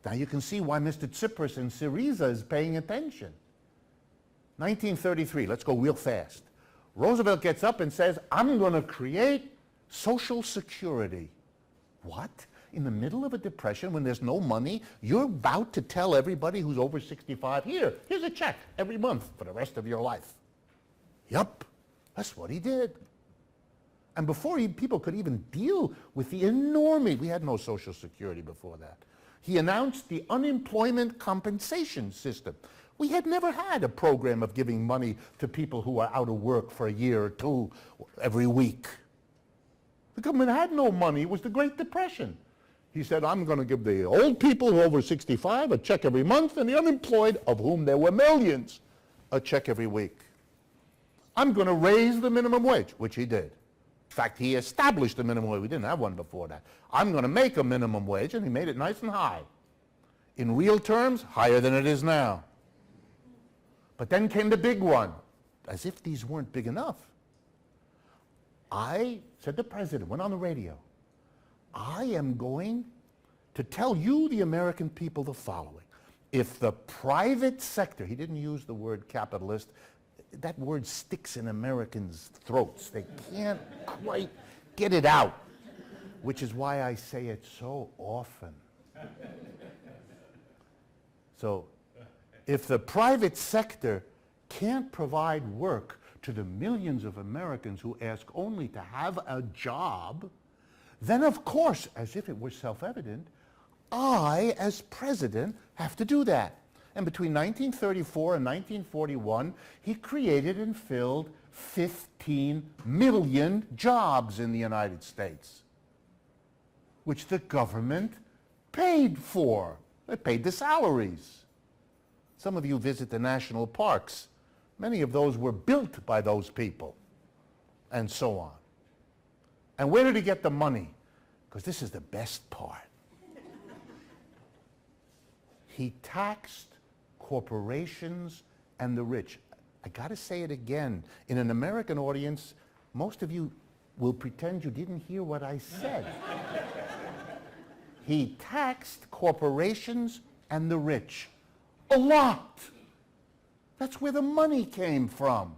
Now you can see why Mr. Tsipras and Syriza is paying attention. 1933, let's go real fast. Roosevelt gets up and says, I'm going to create Social Security. What? In the middle of a depression when there's no money, you're about to tell everybody who's over 65, here's a check every month for the rest of your life. Yup, that's what he did. And before people could even deal with the enormity, we had no Social Security before that, he announced the unemployment compensation system. We had never had a program of giving money to people who are out of work for a year or two every week. The government had no money. It was the Great Depression. He said, I'm going to give the old people who are over 65 a check every month, and the unemployed, of whom there were millions, a check every week. I'm going to raise the minimum wage, which he did. In fact, he established the minimum wage. We didn't have one before that. I'm going to make a minimum wage, and he made it nice and high. In real terms, higher than it is now. But then came the big one, as if these weren't big enough. I, said the president, went on the radio, I am going to tell you, the American people, the following. If the private sector, he didn't use the word capitalist, that word sticks in Americans' throats. They can't quite get it out, which is why I say it so often. So, if the private sector can't provide work to the millions of Americans who ask only to have a job, then of course, as if it were self-evident, I, as president, have to do that. And between 1934 and 1941, he created and filled 15 million jobs in the United States, which the government paid for. They paid the salaries. Some of you visit the national parks. Many of those were built by those people, and so on. And where did he get the money? Because this is the best part. He taxed corporations and the rich. I got to say it again. In an American audience, most of you will pretend you didn't hear what I said. He taxed corporations and the rich. A lot. That's where the money came from.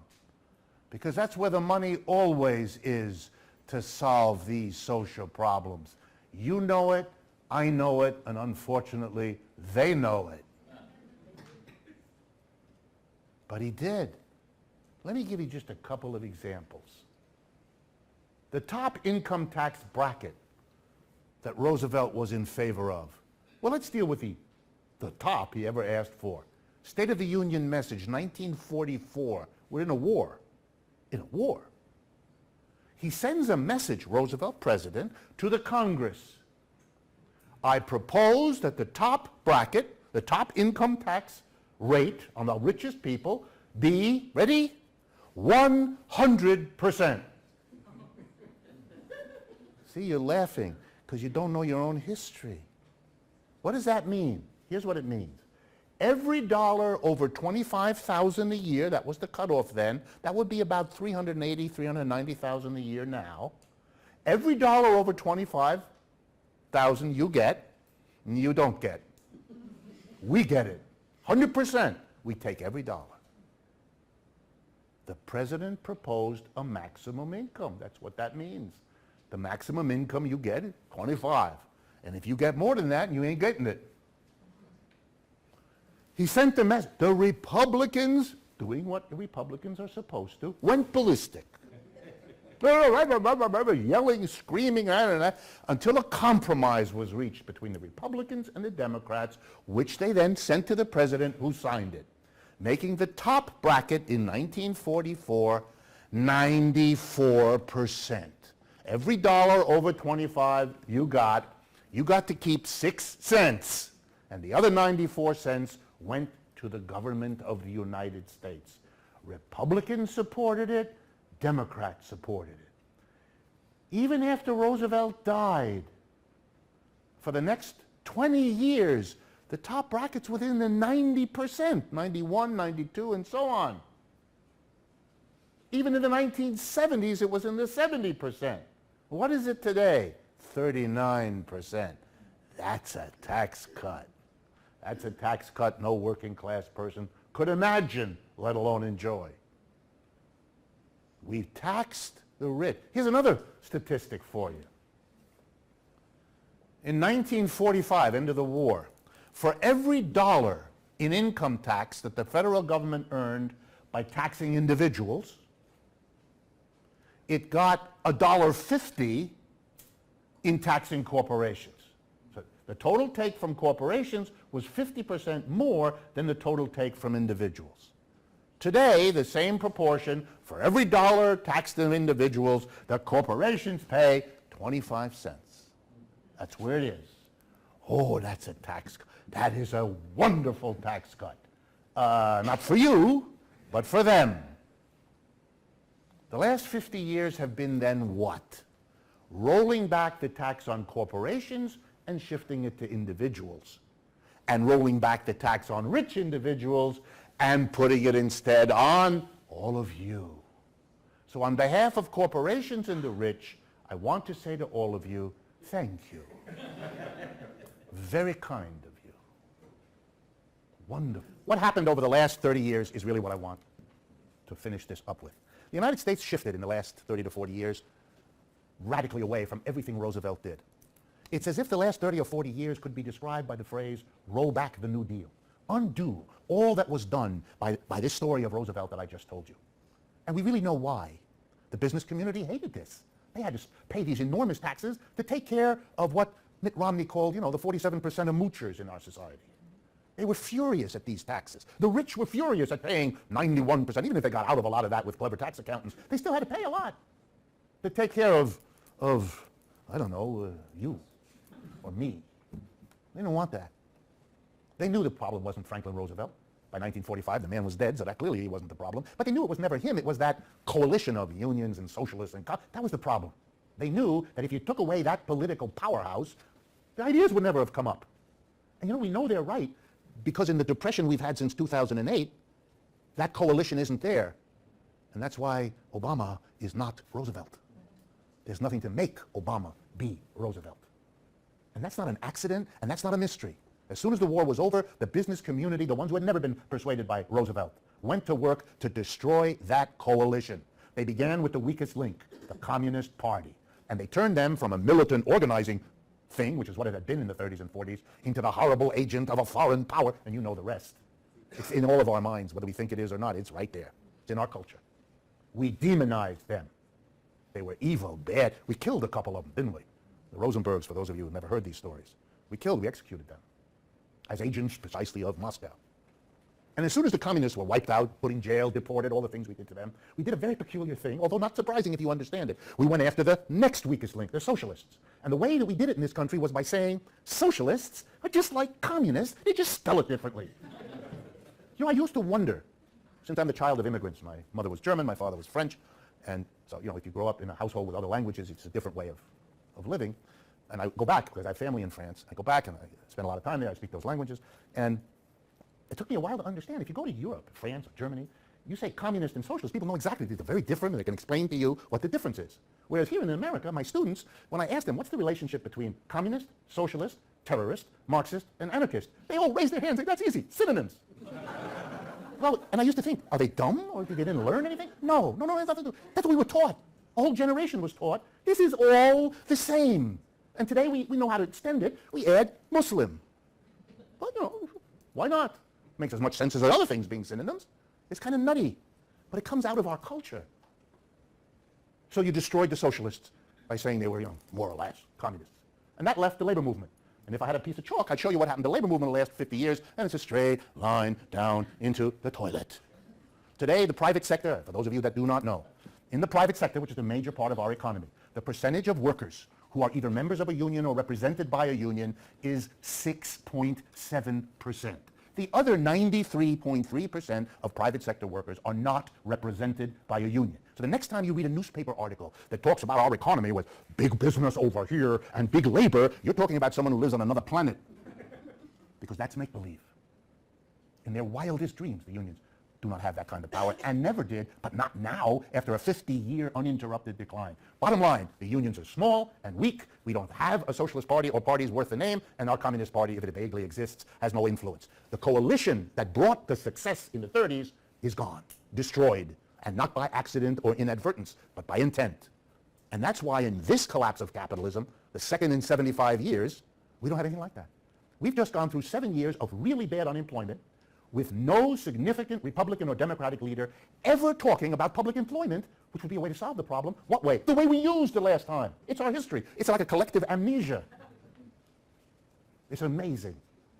Because that's where the money always is to solve these social problems. You know it, I know it, and unfortunately, they know it. But he did. Let me give you just a couple of examples. The top income tax bracket that Roosevelt was in favor of. Well, let's deal with the top he ever asked for. State of the Union message, 1944. We're in a war. In a war. He sends a message, Roosevelt, president, to the Congress. I propose that the top bracket, the top income tax rate on the richest people be, ready, 100%. See, you're laughing because you don't know your own history. What does that mean? Here's what it means. Every dollar over $25,000 a year, that was the cutoff then, that would be about $380,000, $390,000 a year now. Every dollar over $25,000 you get, and you don't get. We get it. 100%. We take every dollar. The president proposed a maximum income. That's what that means. The maximum income you get is 25. And if you get more than that, you ain't getting it. He sent the message. The Republicans, doing what the Republicans are supposed to, went ballistic. Yelling, screaming, until a compromise was reached between the Republicans and the Democrats, which they then sent to the president, who signed it, making the top bracket in 1944 94%. Every dollar over 25 you got to keep 6 cents, and the other 94 cents went to the government of the United States. Republicans supported it, Democrats supported it. Even after Roosevelt died, for the next 20 years, the top brackets within the 90%, 91, 92, and so on. Even in the 1970s, it was in the 70%. What is it today? 39%. That's a tax cut. That's a tax cut no working class person could imagine, let alone enjoy. We've taxed the rich. Here's another statistic for you. In 1945, end of the war, for every dollar in income tax that the federal government earned by taxing individuals, it got $1.50 in taxing corporations. So the total take from corporations was 50% more than the total take from individuals. Today, the same proportion, for every dollar taxed in individuals, the corporations pay 25 cents. That's where it is. Oh, that's a tax cut. That is a wonderful tax cut. Not for you, but for them. The last 50 years have been then what? Rolling back the tax on corporations and shifting it to individuals. And rolling back the tax on rich individuals and putting it instead on all of you. So on behalf of corporations and the rich, I want to say to all of you, thank you. Very kind of you. Wonderful. What happened over the last 30 years is really what I want to finish this up with. The United States shifted in the last 30 to 40 years radically away from everything Roosevelt did. It's as if the last 30 or 40 years could be described by the phrase, roll back the New Deal. Undo all that was done by this story of Roosevelt that I just told you. And we really know why. The business community hated this. They had to pay these enormous taxes to take care of what Mitt Romney called, the 47% of moochers in our society. They were furious at these taxes. The rich were furious at paying 91%. Even if they got out of a lot of that with clever tax accountants, they still had to pay a lot to take care of I don't know, you or me. They didn't want that. They knew the problem wasn't Franklin Roosevelt. By 1945, the man was dead, so that clearly he wasn't the problem. But they knew it was never him. It was that coalition of unions and socialists. That was the problem. They knew that if you took away that political powerhouse, the ideas would never have come up. And we know they're right, because in the depression we've had since 2008, that coalition isn't there. And that's why Obama is not Roosevelt. There's nothing to make Obama be Roosevelt. And that's not an accident, and that's not a mystery. As soon as the war was over, the business community, the ones who had never been persuaded by Roosevelt, went to work to destroy that coalition. They began with the weakest link, the Communist Party. And they turned them from a militant organizing thing, which is what it had been in the 30s and 40s, into the horrible agent of a foreign power, and you know the rest. It's in all of our minds, whether we think it is or not. It's right there. It's in our culture. We demonized them. They were evil, bad. We killed a couple of them, didn't we? The Rosenbergs, for those of you who have never heard these stories. We executed them as agents precisely of Moscow. And as soon as the communists were wiped out, put in jail, deported, all the things we did to them, we did a very peculiar thing, although not surprising if you understand it. We went after the next weakest link, the socialists. And the way that we did it in this country was by saying, socialists are just like communists, they just spell it differently. I used to wonder, since I'm the child of immigrants, my mother was German, my father was French, and so, if you grow up in a household with other languages, it's a different way of living. And I go back, because I have family in France, I go back and I spend a lot of time there, I speak those languages, and it took me a while to understand. If you go to Europe, France, or Germany, you say communist and socialist, people know exactly, they're very different, and they can explain to you what the difference is. Whereas here in America, my students, when I ask them, what's the relationship between communist, socialist, terrorist, Marxist, and anarchist, they all raise their hands, like, that's easy, synonyms. Well, and I used to think, are they dumb, or they didn't learn anything? No, that's nothing to do. That's what we were taught. A whole generation was taught, this is all the same. And today we know how to extend it. We add Muslim. Well, why not? Makes as much sense as the other things being synonyms. It's kind of nutty, but it comes out of our culture. So you destroyed the socialists by saying they were, more or less communists. And that left the labor movement. And if I had a piece of chalk, I'd show you what happened to the labor movement in the last 50 years, and it's a straight line down into the toilet. Today, the private sector, for those of you that do not know, in the private sector, which is a major part of our economy, the percentage of workers who are either members of a union or represented by a union is 6.7%. The other 93.3% of private sector workers are not represented by a union. So the next time you read a newspaper article that talks about our economy with big business over here and big labor, you're talking about someone who lives on another planet. Because that's make-believe. In their wildest dreams, the unions do not have that kind of power and never did, but not now after a 50-year uninterrupted decline. Bottom line, the unions are small and weak. We don't have a socialist party or parties worth the name, and our communist party, if it vaguely exists, has no influence. The coalition that brought the success in the 30s is gone, destroyed, and not by accident or inadvertence, but by intent. And that's why in this collapse of capitalism, the second in 75 years, we don't have anything like that. We've just gone through 7 years of really bad unemployment with no significant Republican or Democratic leader ever talking about public employment, which would be a way to solve the problem. What way? The way we used the last time. It's our history. It's like a collective amnesia. It's amazing.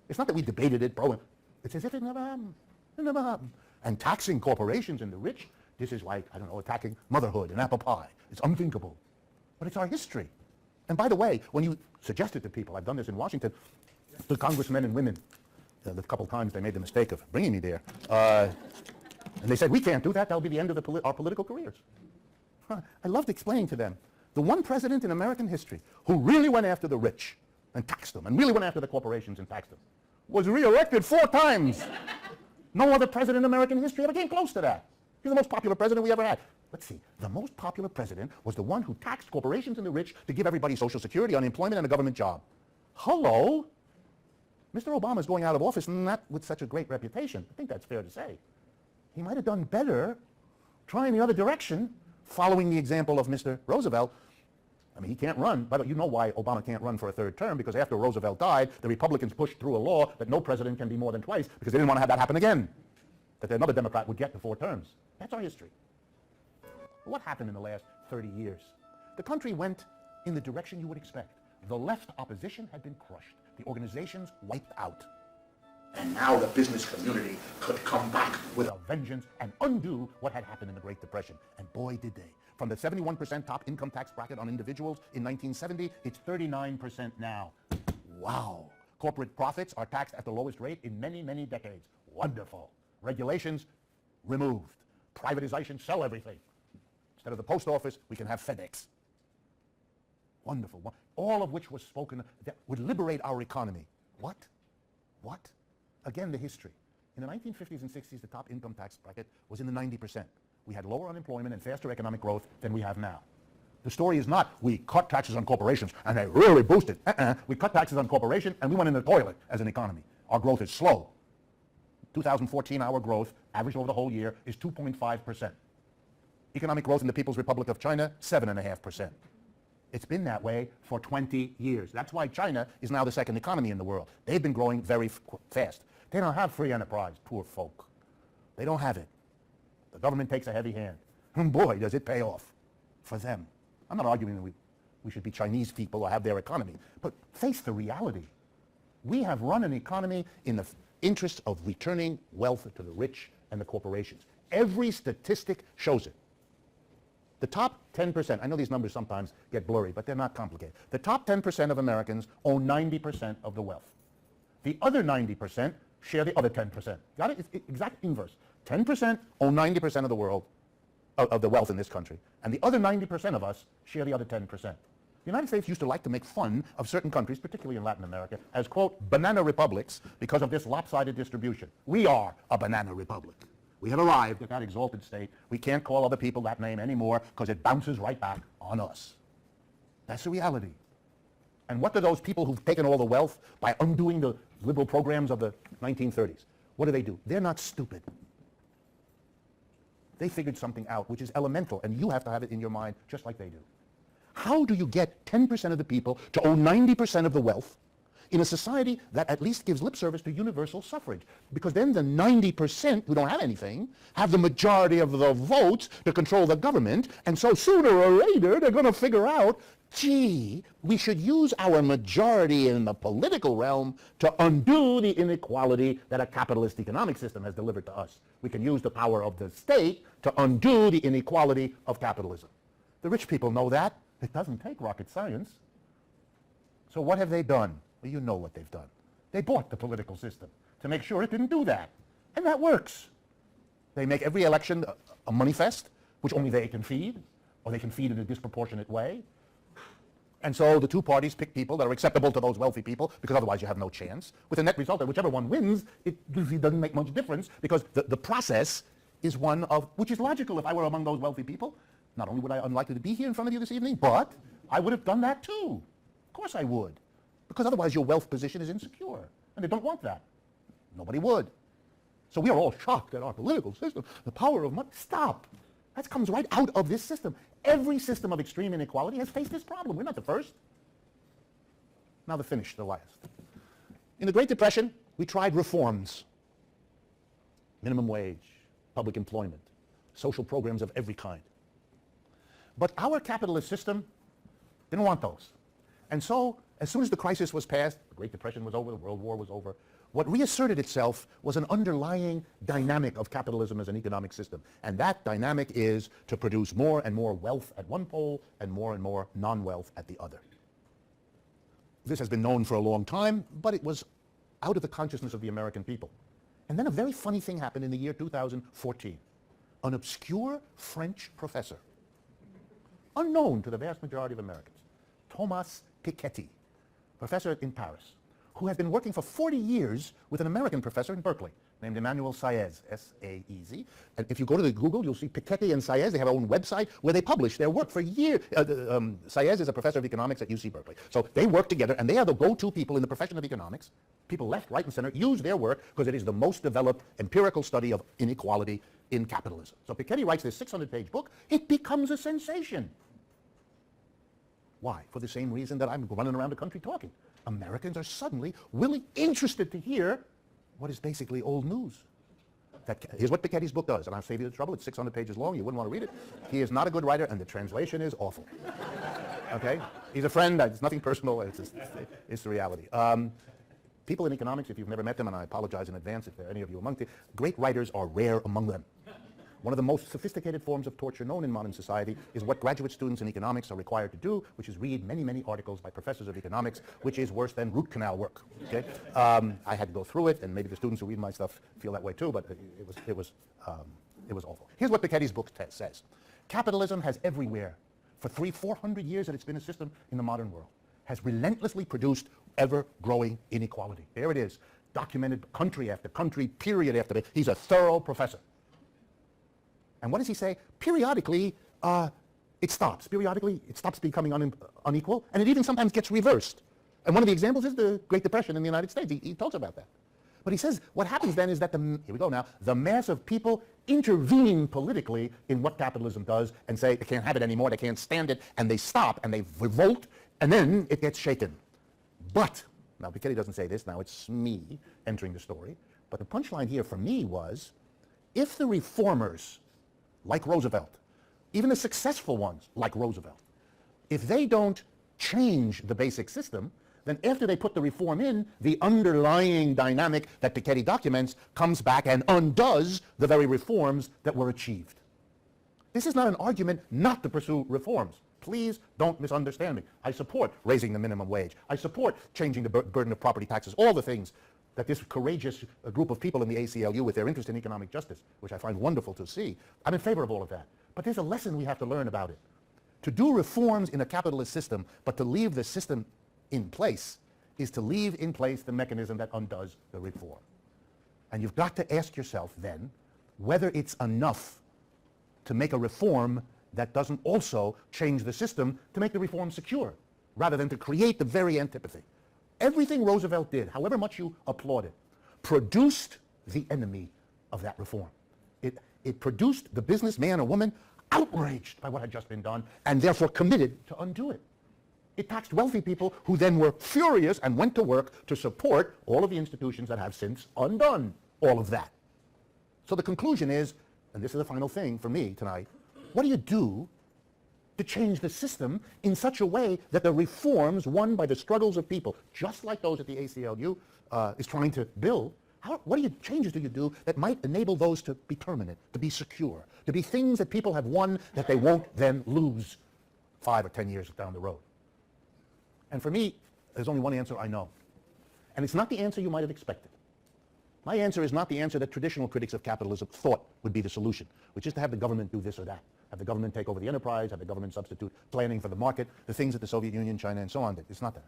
It's not that we debated it, bro. It's as if it never happened. It never happened. And taxing corporations and the rich, this is like, I don't know, attacking motherhood and apple pie. It's unthinkable. But it's our history. And by the way, when you suggest it to people, I've done this in Washington, the congressmen and women, the couple times they made the mistake of bringing me there, and they said, we can't do that. That'll be the end of our political careers. I loved explaining to them, the one president in American history who really went after the rich and taxed them, and really went after the corporations and taxed them, was reelected 4 times. No other president in American history ever came close to that. He's the most popular president we ever had. Let's see, the most popular president was the one who taxed corporations and the rich to give everybody Social Security, unemployment, and a government job. Hello? Mr. Obama's going out of office, not with such a great reputation. I think that's fair to say. He might have done better trying the other direction, following the example of Mr. Roosevelt. I mean, he can't run. By the way, you know why Obama can't run for a 3rd term, because after Roosevelt died, the Republicans pushed through a law that no president can be more than twice, because they didn't want to have that happen again, that another Democrat would get to 4 terms. That's our history. What happened in the last 30 years? The country went in the direction you would expect. The left opposition had been crushed. The organizations wiped out. And now the business community could come back with a vengeance and undo what had happened in the Great Depression. And boy, did they. From the 71% top income tax bracket on individuals in 1970, it's 39% now. Wow. Corporate profits are taxed at the lowest rate in many, many decades. Wonderful. Regulations removed. Privatization, sell everything. Instead of the post office, we can have FedEx. Wonderful. All of which was spoken that would liberate our economy. What? What? Again, the history. In the 1950s and 60s, the top income tax bracket was in the 90%. We had lower unemployment and faster economic growth than we have now. The story is not we cut taxes on corporations and they really boosted. We cut taxes on corporations and we went in the toilet as an economy. Our growth is slow. 2014, our growth, averaged over the whole year, is 2.5%. Economic growth in the People's Republic of China, 7.5%. It's been that way for 20 years. That's why China is now the 2nd economy in the world. They've been growing very fast. They don't have free enterprise, poor folk. They don't have it. The government takes a heavy hand. And boy, does it pay off for them. I'm not arguing that we should be Chinese people or have their economy, but face the reality. We have run an economy in the interest of returning wealth to the rich and the corporations. Every statistic shows it. The top 10%, I know these numbers sometimes get blurry, but they're not complicated. The top 10% of Americans own 90% of the wealth. The other 90% share the other 10%. Got it? It's exact inverse. 10% own 90% of the world, of the wealth in this country, and the other 90% of us share the other 10%. The United States used to like to make fun of certain countries, particularly in Latin America, as, quote, banana republics because of this lopsided distribution. We are a banana republic. We have arrived at that exalted state. We can't call other people that name anymore because it bounces right back on us. That's the reality. And what do those people who've taken all the wealth by undoing the liberal programs of the 1930s, what do? They're not stupid. They figured something out which is elemental, and you have to have it in your mind just like they do. How do you get 10% of the people to own 90% of the wealth in a society that at least gives lip service to universal suffrage? Because then the 90% who don't have anything have the majority of the votes to control the government, and so sooner or later they're going to figure out, gee, we should use our majority in the political realm to undo the inequality that a capitalist economic system has delivered to us. We can use the power of the state to undo the inequality of capitalism. The rich people know that. It doesn't take rocket science. So what have they done? Well, you know what they've done. They bought the political system to make sure it didn't do that. And that works. They make every election a money fest, which only they can feed, or they can feed in a disproportionate way. And so the two parties pick people that are acceptable to those wealthy people, because otherwise you have no chance, with the net result that whichever one wins, it really doesn't make much difference, because the process is one of, which is logical if I were among those wealthy people. Not only would I unlikely to be here in front of you this evening, but I would have done that too. Of course I would. Because otherwise your wealth position is insecure, and they don't want that. Nobody would. So we are all shocked at our political system, the power of money. Stop. That comes right out of this system. Every system of extreme inequality has faced this problem. We're not the first. Now the finish, the last. In the Great Depression, we tried reforms. Minimum wage, public employment, social programs of every kind. But our capitalist system didn't want those. And so, as soon as the crisis was passed, the Great Depression was over, the World War was over, what reasserted itself was an underlying dynamic of capitalism as an economic system. And that dynamic is to produce more and more wealth at one pole and more non-wealth at the other. This has been known for a long time, but it was out of the consciousness of the American people. And then a very funny thing happened in the year 2014. An obscure French professor, unknown to the vast majority of Americans, Thomas Piketty, professor in Paris, who had been working for 40 years with an American professor in Berkeley named Emmanuel Saez, S-A-E-Z. And if you go to the Google, you'll see Piketty and Saez. They have their own website where they publish their work for years. Saez is a professor of economics at UC Berkeley. So they work together, and they are the go-to people in the profession of economics. People left, right, and center use their work because it is the most developed empirical study of inequality in capitalism. So Piketty writes this 600-page book. It becomes a sensation. Why? For the same reason that I'm running around the country talking. Americans are suddenly really interested to hear what is basically old news. Here's what Piketty's book does, and I'll save you the trouble. It's 600 pages long. You wouldn't want to read it. He is not a good writer, and the translation is awful. Okay? He's a friend. It's nothing personal. It's the reality. People in economics, if you've never met them, and I apologize in advance if there are any of you among them, great writers are rare among them. One of the most sophisticated forms of torture known in modern society is what graduate students in economics are required to do, which is read many, many articles by professors of economics, which is worse than root canal work. Okay? I had to go through it, and maybe the students who read my stuff feel that way too, but it was awful. Here's what Piketty's book says. Capitalism has everywhere, for 400 years that it's been a system in the modern world, has relentlessly produced ever-growing inequality. There it is, documented country after country, period after period. He's a thorough professor. And what does he say? Periodically, it stops. Periodically, it stops becoming unequal, and it even sometimes gets reversed. And one of the examples is the Great Depression in the United States. He talks about that. But he says what happens then is that here we go now, the mass of people intervene politically in what capitalism does and say they can't have it anymore, they can't stand it, and they stop, and they revolt, and then it gets shaken. But, now Piketty doesn't say this, now it's me entering the story, but the punchline here for me was, if the reformers like Roosevelt, even the successful ones like Roosevelt, if they don't change the basic system, then after they put the reform in, the underlying dynamic that Piketty documents comes back and undoes the very reforms that were achieved. This is not an argument not to pursue reforms. Please don't misunderstand me. I support raising the minimum wage. I support changing the burden of property taxes, all the things that this courageous group of people in the ACLU with their interest in economic justice, which I find wonderful to see, I'm in favor of all of that. But there's a lesson we have to learn about it. To do reforms in a capitalist system, but to leave the system in place, is to leave in place the mechanism that undoes the reform. And you've got to ask yourself then whether it's enough to make a reform that doesn't also change the system to make the reform secure, rather than to create the very antipathy. Everything Roosevelt did, however much you applaud it, produced the enemy of that reform. It produced the businessman or woman outraged by what had just been done and therefore committed to undo it. It taxed wealthy people who then were furious and went to work to support all of the institutions that have since undone all of that. So the conclusion is, and this is the final thing for me tonight, what do you do to change the system in such a way that the reforms won by the struggles of people, just like those that the ACLU is trying to build, what changes do you do that might enable those to be permanent, to be secure, to be things that people have won that they won't then lose 5 or 10 years down the road? And for me, there's only one answer I know. And it's not the answer you might have expected. My answer is not the answer that traditional critics of capitalism thought would be the solution, which is to have the government do this or that, have the government take over the enterprise, have the government substitute planning for the market, the things that the Soviet Union, China, and so on did. It's not that.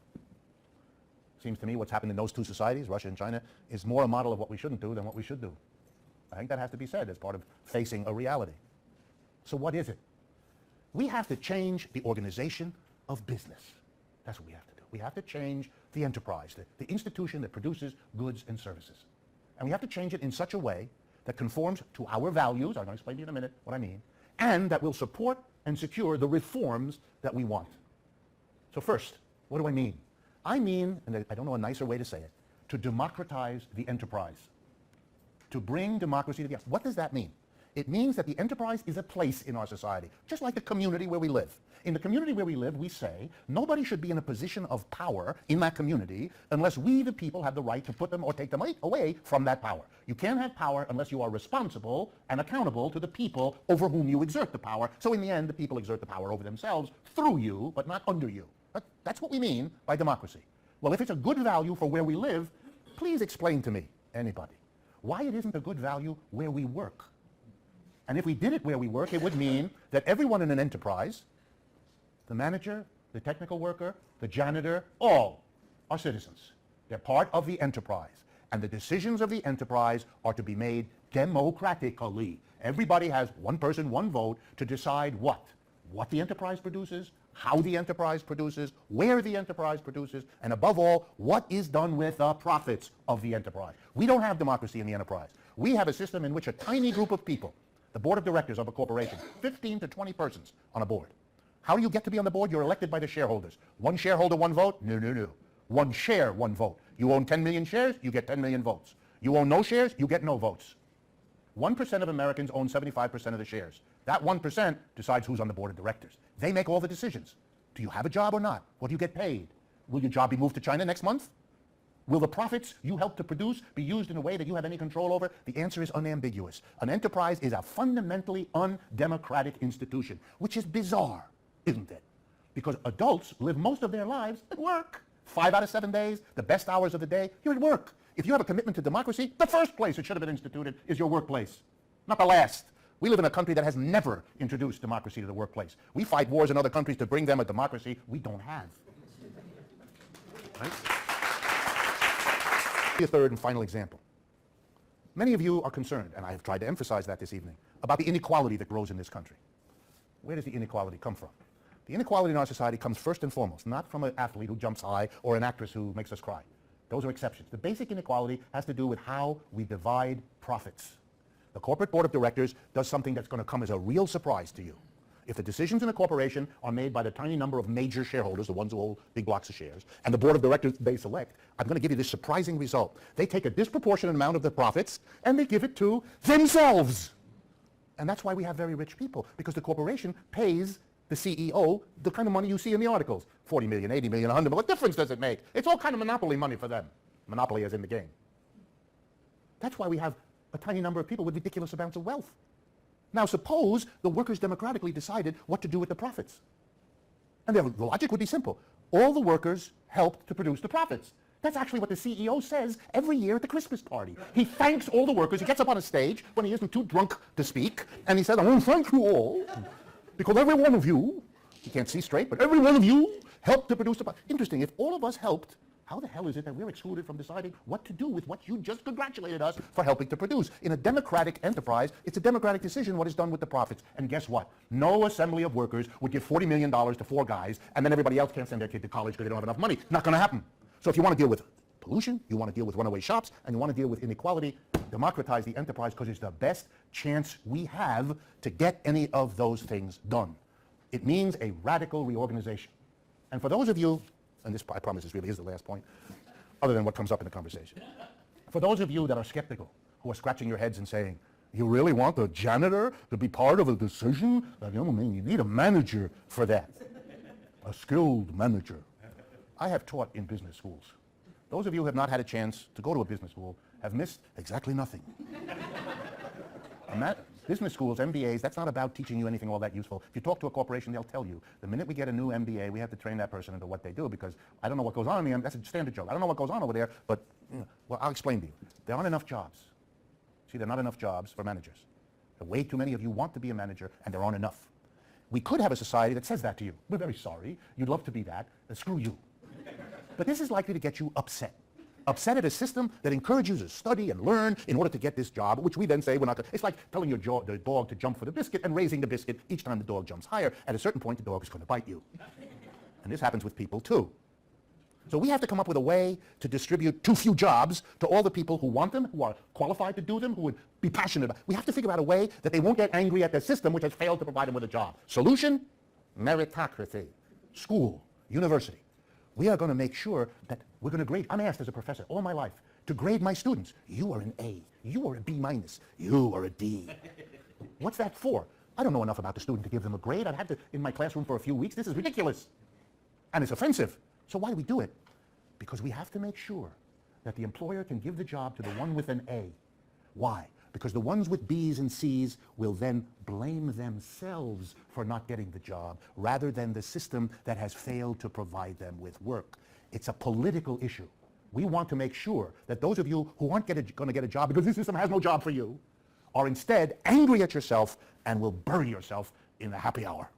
Seems to me what's happened in those two societies, Russia and China, is more a model of what we shouldn't do than what we should do. I think that has to be said as part of facing a reality. So what is it? We have to change the organization of business. That's what we have to do. We have to change the enterprise, the institution that produces goods and services. And we have to change it in such a way that conforms to our values, I'm going to explain to you in a minute what I mean, and that will support and secure the reforms that we want. So first, what do I mean? I mean, and I don't know a nicer way to say it, to democratize the enterprise. To bring democracy to the... What does that mean? It means that the enterprise is a place in our society, just like the community where we live. In the community where we live, we say nobody should be in a position of power in that community unless we, the people, have the right to put them or take them away from that power. You can't have power unless you are responsible and accountable to the people over whom you exert the power. So in the end, the people exert the power over themselves through you, but not under you. That's what we mean by democracy. Well, if it's a good value for where we live, please explain to me, anybody, why it isn't a good value where we work. And if we did it where we work, it would mean that everyone in an enterprise, the manager, the technical worker, the janitor, all are citizens. They're part of the enterprise. And the decisions of the enterprise are to be made democratically. Everybody has one person, one vote to decide what the enterprise produces, how the enterprise produces, where the enterprise produces, and above all, what is done with the profits of the enterprise. We don't have democracy in the enterprise. We have a system in which a tiny group of people, the board of directors of a corporation, 15 to 20 persons on a board. How do you get to be on the board? You're elected by the shareholders. One shareholder, one vote? No, no, no. One share, one vote. You own 10 million shares, you get 10 million votes. You own no shares, you get no votes. 1% of Americans own 75% of the shares. That 1% decides who's on the board of directors. They make all the decisions. Do you have a job or not? What do you get paid? Will your job be moved to China next month? Will the profits you help to produce be used in a way that you have any control over? The answer is unambiguous. An enterprise is a fundamentally undemocratic institution, which is bizarre, isn't it? Because adults live most of their lives at work. 5 out of 7 days, the best hours of the day, you're at work. If you have a commitment to democracy, the first place it should have been instituted is your workplace, not the last. We live in a country that has never introduced democracy to the workplace. We fight wars in other countries to bring them a democracy we don't have. Right? A third and final example. Many of you are concerned, and I have tried to emphasize that this evening, about the inequality that grows in this country. Where does the inequality come from? The inequality in our society comes first and foremost, not from an athlete who jumps high or an actress who makes us cry. Those are exceptions. The basic inequality has to do with how we divide profits. The corporate board of directors does something that's going to come as a real surprise to you. If the decisions in a corporation are made by the tiny number of major shareholders, the ones who hold big blocks of shares, and the board of directors they select, I'm going to give you this surprising result. They take a disproportionate amount of the profits and they give it to themselves. And that's why we have very rich people, because the corporation pays the CEO the kind of money you see in the articles. 40 million, 80 million, 100 million. What difference does it make? It's all kind of monopoly money for them. Monopoly as in the game. That's why we have a tiny number of people with ridiculous amounts of wealth. Now suppose the workers democratically decided what to do with the profits. And the logic would be simple. All the workers helped to produce the profits. That's actually what the CEO says every year at the Christmas party. He thanks all the workers. He gets up on a stage when he isn't too drunk to speak, and he says, I want to thank you all, because every one of you, he can't see straight, but every one of you helped to produce the profits. Interesting, if all of us helped, how the hell is it that we're excluded from deciding what to do with what you just congratulated us for helping to produce? In a democratic enterprise, it's a democratic decision what is done with the profits. And guess what? No assembly of workers would give $40 million to 4 guys, and then everybody else can't send their kid to college because they don't have enough money. Not going to happen. So if you want to deal with pollution, you want to deal with runaway shops, and you want to deal with inequality, democratize the enterprise because it's the best chance we have to get any of those things done. It means a radical reorganization. And for those of you, and this, I promise this really is the last point, other than what comes up in the conversation. For those of you that are skeptical, who are scratching your heads and saying, you really want the janitor to be part of a decision? You need a manager for that, a skilled manager. I have taught in business schools. Those of you who have not had a chance to go to a business school have missed exactly nothing. Business schools, MBAs, that's not about teaching you anything all that useful. If you talk to a corporation, they'll tell you, the minute we get a new MBA, we have to train that person into what they do, because I don't know what goes on in the that's a standard joke. I don't know what goes on over there, but well, I'll explain to you. There aren't enough jobs. See, there are not enough jobs for managers. Way too many of you want to be a manager, and there aren't enough. We could have a society that says that to you. We're very sorry. You'd love to be that. Screw you. But this is likely to get you upset. Upset at a system that encourages you to study and learn in order to get this job, which we then say we're not going to. It's like telling the dog to jump for the biscuit and raising the biscuit each time the dog jumps higher. At a certain point, the dog is going to bite you. And this happens with people, too. So we have to come up with a way to distribute too few jobs to all the people who want them, who are qualified to do them, who would be passionate about it. We have to figure out a way that they won't get angry at the system which has failed to provide them with a job. Solution? Meritocracy. School. University. We are going to make sure that we're going to grade. I'm asked as a professor all my life to grade my students. You are an A. You are a B minus. You are a D. What's that for? I don't know enough about the student to give them a grade. I've had to in my classroom for a few weeks. This is ridiculous. And it's offensive. So why do we do it? Because we have to make sure that the employer can give the job to the one with an A. Why? Because the ones with B's and C's will then blame themselves for not getting the job rather than the system that has failed to provide them with work. It's a political issue. We want to make sure that those of you who aren't going to get a job because this system has no job for you are instead angry at yourself and will bury yourself in the happy hour.